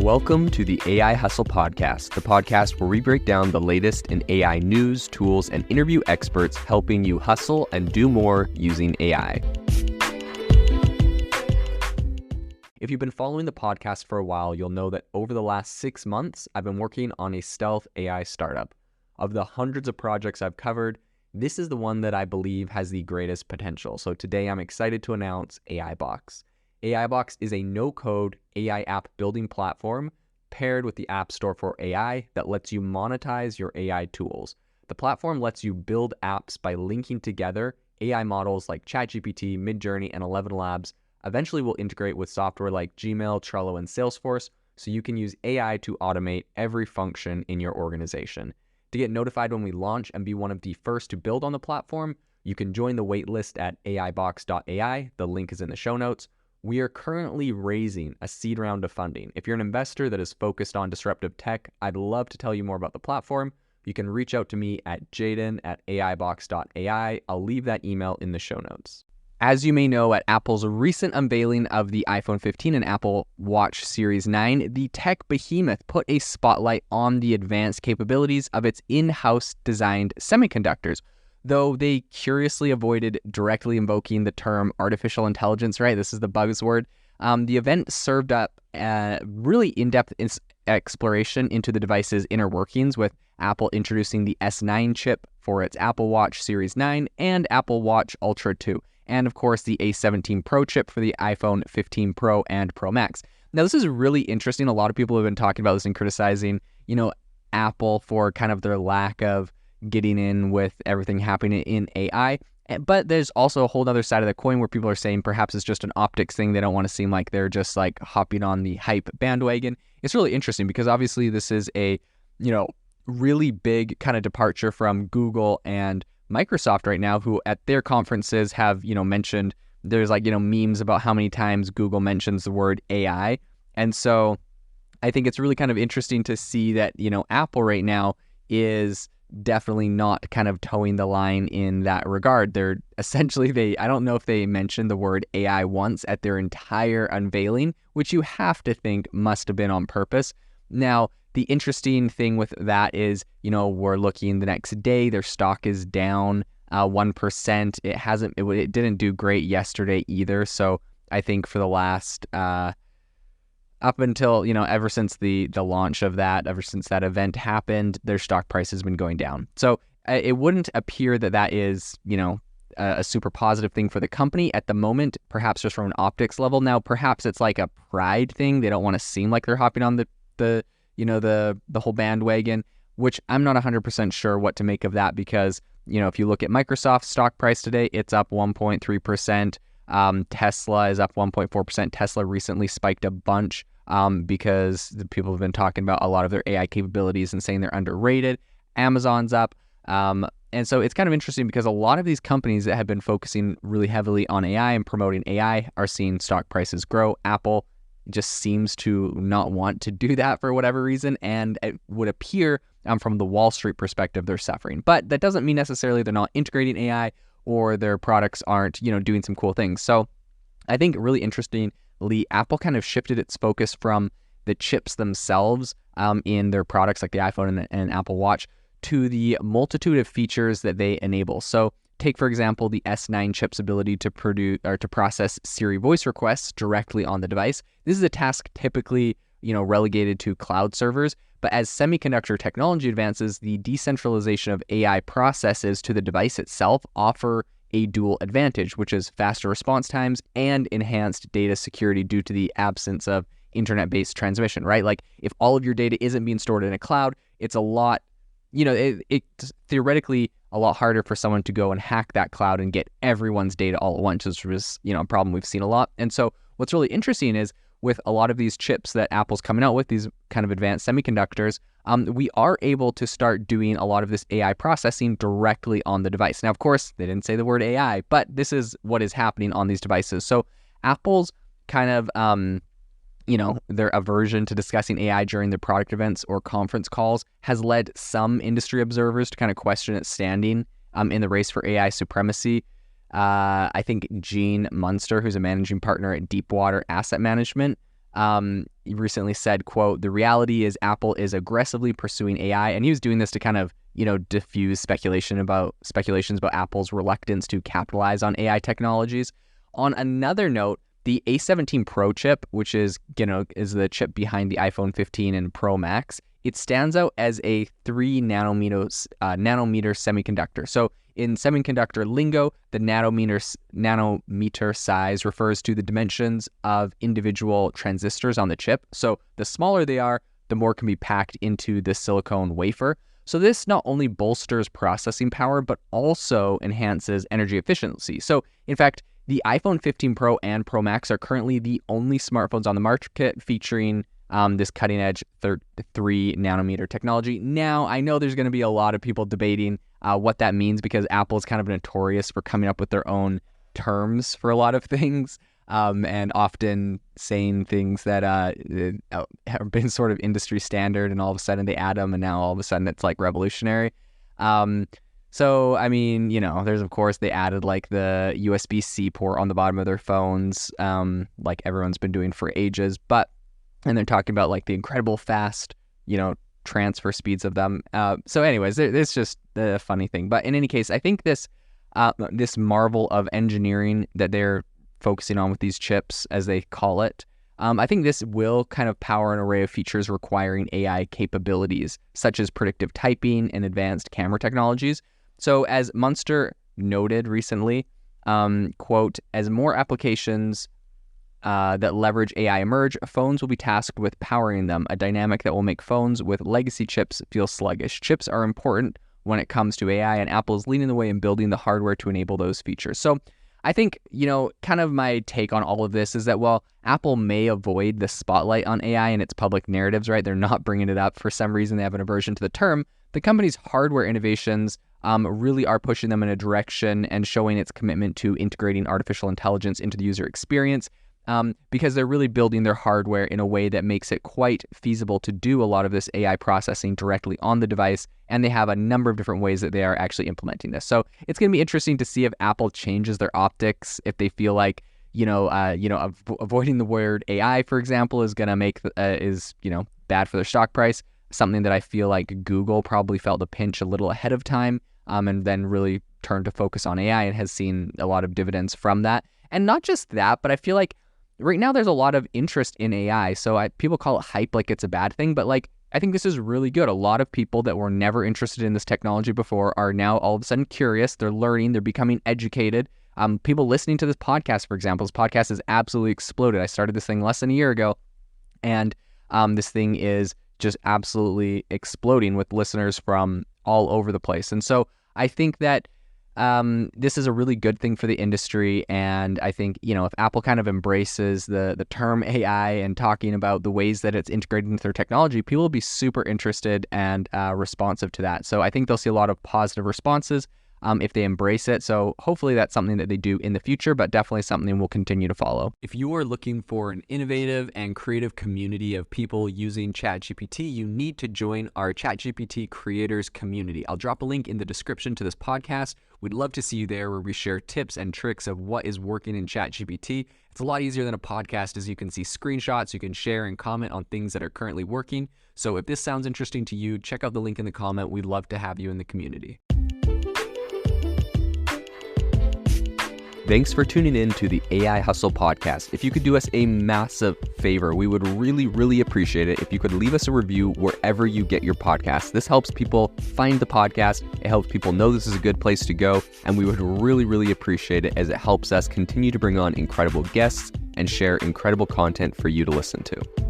Welcome to the AI Hustle Podcast, the podcast where we break down the latest in AI news, tools, and interview experts helping you hustle and do more using AI. If you've been following the podcast for a while, you'll know that over the last 6 months, I've been working on a stealth AI startup. Of the hundreds of projects I've covered, this is the one that I believe has the greatest potential. So today I'm excited to announce AIBox. AIBox is a no-code AI app building platform paired with the App Store for AI that lets you monetize your AI tools. The platform lets you build apps by linking together AI models like ChatGPT, Midjourney, and 11 Labs. Eventually will integrate with software like Gmail, Trello, and Salesforce, so you can use AI to automate every function in your organization. To get notified when we launch and be one of the first to build on the platform, you can join the waitlist at aibox.ai. The link is in the show notes. We are currently raising a seed round of funding. If you're an investor that is focused on disruptive tech, I'd love to tell you more about the platform. You can reach out to me at jaden@aibox.ai. I'll leave that email in the show notes. As you may know, at Apple's recent unveiling of the iPhone 15 and Apple Watch Series 9, the tech behemoth put a spotlight on the advanced capabilities of its in-house designed semiconductors, though they curiously avoided directly invoking the term artificial intelligence, right? This is the buzzword. The event served up a really in-depth exploration into the device's inner workings, with Apple introducing the S9 chip for its Apple Watch Series 9 and Apple Watch Ultra 2. And of course, the A17 Pro chip for the iPhone 15 Pro and Pro Max. Now, this is really interesting. A lot of people have been talking about this and criticizing, Apple for kind of their lack of getting in with everything happening in AI. But there's also a whole other side of the coin where people are saying perhaps it's just an optics thing. They don't want to seem like they're just like hopping on the hype bandwagon. It's really interesting because obviously this is a, really big kind of departure from Google and Microsoft right now, who at their conferences have, mentioned there's memes about how many times Google mentions the word AI. And so I think it's really kind of interesting to see that, Apple right now is definitely not kind of towing the line in that regard. They're essentially, I don't know if they mentioned the word AI once at their entire unveiling, which you have to think must have been on purpose. Now, the interesting thing with that is, we're looking the next day, their stock is down 1%. It didn't do great yesterday either. So I think for the last, up until, ever since the launch of that, ever since that event happened, their stock price has been going down. So it wouldn't appear that is, a super positive thing for the company at the moment, perhaps just from an optics level. Now, perhaps it's like a pride thing. They don't want to seem like they're hopping on the whole bandwagon, which I'm not 100% sure what to make of that because, if you look at Microsoft's stock price today, it's up 1.3%. Tesla is up 1.4%. Tesla recently spiked a bunch because the people have been talking about a lot of their AI capabilities and saying they're underrated. Amazon's up. And so it's kind of interesting because a lot of these companies that have been focusing really heavily on AI and promoting AI are seeing stock prices grow. Apple just seems to not want to do that for whatever reason, and it would appear from the Wall Street perspective they're suffering. But that doesn't mean necessarily they're not integrating AI or their products aren't, doing some cool things. So I think really interestingly, Apple kind of shifted its focus from the chips themselves in their products like the iPhone and Apple Watch to the multitude of features that they enable. So take, for example, the S9 chip's ability to process Siri voice requests directly on the device. This is a task typically, relegated to cloud servers. But as semiconductor technology advances, the decentralization of AI processes to the device itself offer a dual advantage, which is faster response times and enhanced data security due to the absence of internet-based transmission, right? Like if all of your data isn't being stored in a cloud, it's a lot, it's theoretically a lot harder for someone to go and hack that cloud and get everyone's data all at once, which is, a problem we've seen a lot. And so what's really interesting is with a lot of these chips that Apple's coming out with, these kind of advanced semiconductors, we are able to start doing a lot of this AI processing directly on the device. Now, of course, they didn't say the word AI, but this is what is happening on these devices. So Apple's kind of, their aversion to discussing AI during their product events or conference calls has led some industry observers to kind of question its standing in the race for AI supremacy. I think Gene Munster, who's a managing partner at Deepwater Asset Management, he recently said, quote, "The reality is Apple is aggressively pursuing AI." And he was doing this to kind of, diffuse speculations about Apple's reluctance to capitalize on AI technologies. On another note, the A17 Pro chip, which is the chip behind the iPhone 15 and Pro Max, it stands out as a 3 nanometer semiconductor. So in semiconductor lingo, the nanometer size refers to the dimensions of individual transistors on the chip. So the smaller they are, the more can be packed into the silicone wafer. So this not only bolsters processing power, but also enhances energy efficiency. So in fact, the iPhone 15 Pro and Pro Max are currently the only smartphones on the market featuring this cutting-edge 3 nanometer technology. Now, I know there's going to be a lot of people debating what that means, because Apple is kind of notorious for coming up with their own terms for a lot of things, and often saying things that have been sort of industry standard, and all of a sudden they add them, and now all of a sudden it's like revolutionary. So, I mean, there's, of course, they added like the USB-C port on the bottom of their phones, like everyone's been doing for ages. And they're talking about like the incredible fast, transfer speeds of them. So anyways, it's just a funny thing. But in any case, I think this marvel of engineering that they're focusing on with these chips, as they call it, I think this will kind of power an array of features requiring AI capabilities, such as predictive typing and advanced camera technologies. So as Munster noted recently, quote, "As more applications that leverage AI emerge, phones will be tasked with powering them, a dynamic that will make phones with legacy chips feel sluggish. Chips are important when it comes to AI, and Apple is leading the way in building the hardware to enable those features." So I think, kind of my take on all of this is that, well, Apple may avoid the spotlight on AI in its public narratives, right? They're not bringing it up for some reason. They have an aversion to the term. The company's hardware innovations really are pushing them in a direction and showing its commitment to integrating artificial intelligence into the user experience, because they're really building their hardware in a way that makes it quite feasible to do a lot of this AI processing directly on the device. And they have a number of different ways that they are actually implementing this. So it's going to be interesting to see if Apple changes their optics, if they feel like, avoiding the word AI, for example, is going to make, bad for their stock price. Something that I feel like Google probably felt the pinch a little ahead of time, and then really turned to focus on AI and has seen a lot of dividends from that. And not just that, but I feel like right now there's a lot of interest in AI. So people call it hype like it's a bad thing, but like I think this is really good. A lot of people that were never interested in this technology before are now all of a sudden curious. They're learning. They're becoming educated. People listening to this podcast, for example, this podcast has absolutely exploded. I started this thing less than a year ago, and this thing is just absolutely exploding with listeners from all over the place. And so I think that this is a really good thing for the industry. And I think, if Apple kind of embraces the term AI and talking about the ways that it's integrated into their technology, people will be super interested and responsive to that. So I think they'll see a lot of positive responses if they embrace it. So hopefully that's something that they do in the future, but definitely something we'll continue to follow. If you are looking for an innovative and creative community of people using ChatGPT, you need to join our ChatGPT creators community. I'll drop a link in the description to this podcast. We'd love to see you there, where we share tips and tricks of what is working in ChatGPT. It's a lot easier than a podcast, as you can see screenshots, you can share and comment on things that are currently working. So if this sounds interesting to you, check out the link in the comment. We'd love to have you in the community. Thanks for tuning in to the AI Hustle podcast. If you could do us a massive favor, we would really, really appreciate it if you could leave us a review wherever you get your podcasts. This helps people find the podcast. It helps people know this is a good place to go. And we would really, really appreciate it, as it helps us continue to bring on incredible guests and share incredible content for you to listen to.